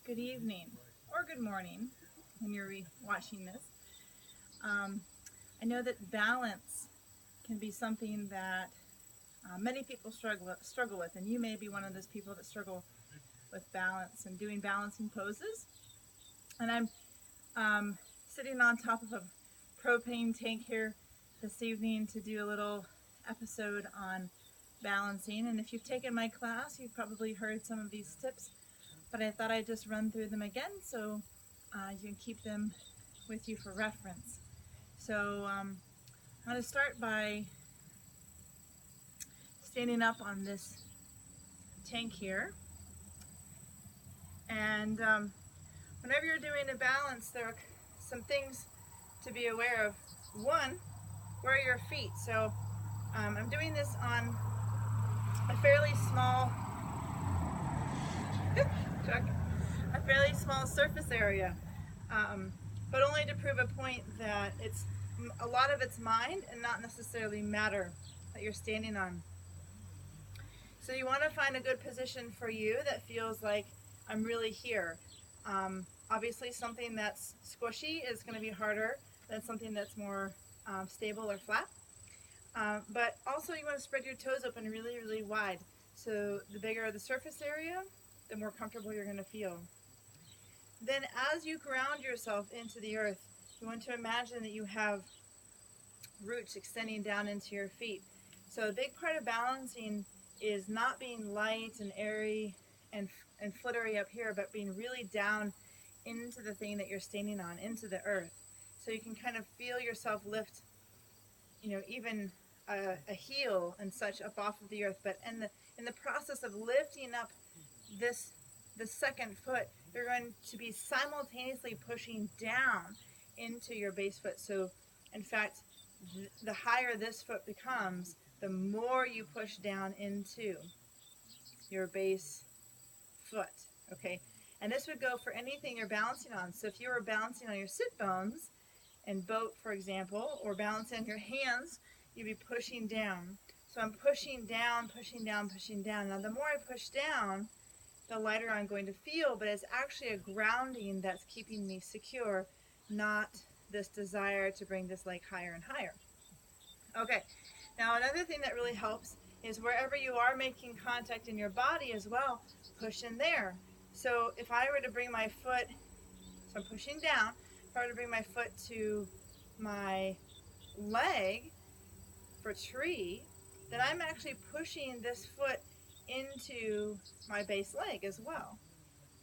good evening, or good morning when you're watching this. I know that balance can be something that many people struggle with, and you may be one of those people that struggle with balance and doing balancing poses. And I'm sitting on top of a propane tank here this evening to do a little episode on balancing. And if you've taken my class, you've probably heard some of these tips, but I thought I'd just run through them again so you can keep them with you for reference. So I'm going to start by standing up on this tank here. And whenever you're doing a balance, there are some things to be aware of. One, where are your feet? So I'm doing this on a fairly small surface area, but only to prove a point that a lot of it's mind and not necessarily matter that you're standing on. So you want to find a good position for you that feels like I'm really here. Obviously something that's squishy is going to be harder than something that's more stable or flat. But also you want to spread your toes open really, really wide. So the bigger the surface area, the more comfortable you're going to feel. Then as you ground yourself into the earth, you want to imagine that you have roots extending down into your feet. So a big part of balancing is not being light and airy and fluttery up here, but being really down into the thing that you're standing on, into the earth. So you can kind of feel yourself lift, even a heel and such up off of the earth. But in the process of lifting up the second foot, you're going to be simultaneously pushing down into your base foot. So in fact, the higher this foot becomes, the more you push down into your base foot, okay? And this would go for anything you're balancing on. So if you were balancing on your sit bones and boat, for example, or balancing on your hands, you'd be pushing down. So I'm pushing down, pushing down, pushing down. Now the more I push down, the lighter I'm going to feel, but it's actually a grounding that's keeping me secure, not this desire to bring this leg higher and higher. Okay, now another thing that really helps is wherever you are making contact in your body as well, push in there. So if I were to bring my foot, so I'm pushing down, if I were to bring my foot to my leg for tree, then I'm actually pushing this foot into my base leg as well.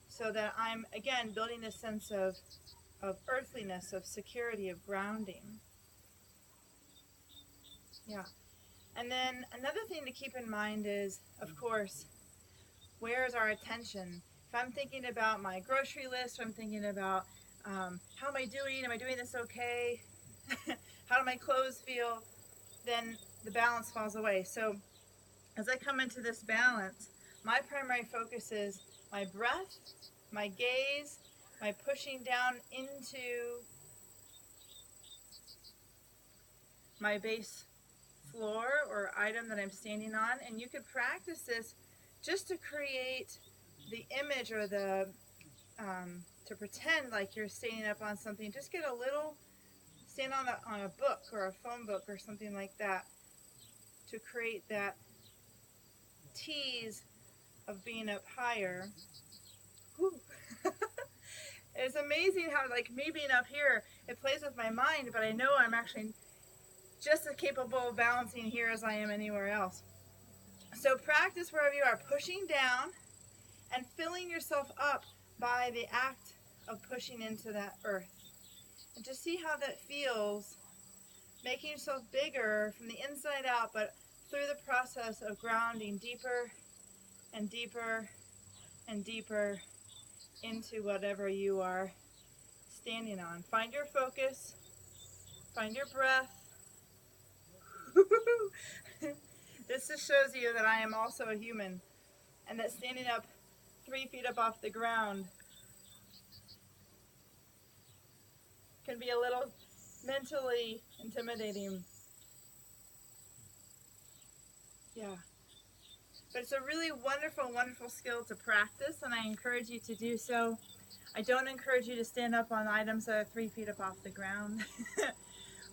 So that I'm, again, building this sense of earthliness, of security, of grounding. Yeah. And then another thing to keep in mind is, of course, where is our attention? If I'm thinking about my grocery list, or I'm thinking about how am I doing? Am I doing this okay? How do my clothes feel? Then the balance falls away. So as I come into this balance, my primary focus is my breath, my gaze, my pushing down into my base floor or item that I'm standing on. And you could practice this just to create the image or to pretend like you're standing up on something. Just get a little, stand on a book or a phone book or something like that to create that tease of being up higher. It's amazing how, like, me being up here, it plays with my mind, but I know I'm actually just as capable of balancing here as I am anywhere else. So practice wherever you are, pushing down and filling yourself up by the act of pushing into that earth. And just see how that feels, making yourself bigger from the inside out, but through the process of grounding deeper and deeper and deeper into whatever you are standing on. Find your focus, find your breath. This just shows you that I am also a human, and that standing up 3 feet up off the ground can be a little mentally intimidating. Yeah. But it's a really wonderful, wonderful skill to practice, and I encourage you to do so. I don't encourage you to stand up on items that are 3 feet up off the ground,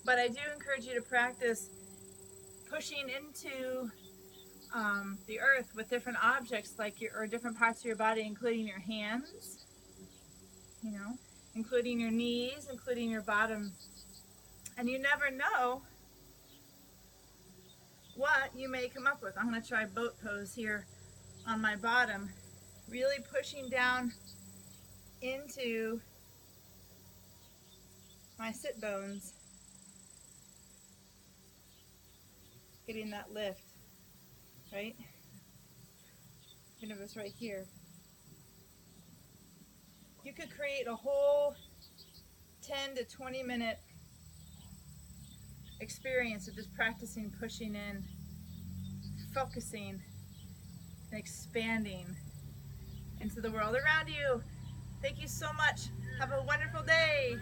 but I do encourage you to practice pushing into the earth with different objects, like or different parts of your body, including your hands, you know, including your knees, including your bottom. And you never know what you may come up with. I'm going to try boat pose here on my bottom, really pushing down into my sit bones, getting that lift, right? Even if it's right here. You could create a whole 10 to 20 minute experience of just practicing pushing in, focusing, and expanding into the world around you. Thank you so much. Have a wonderful day.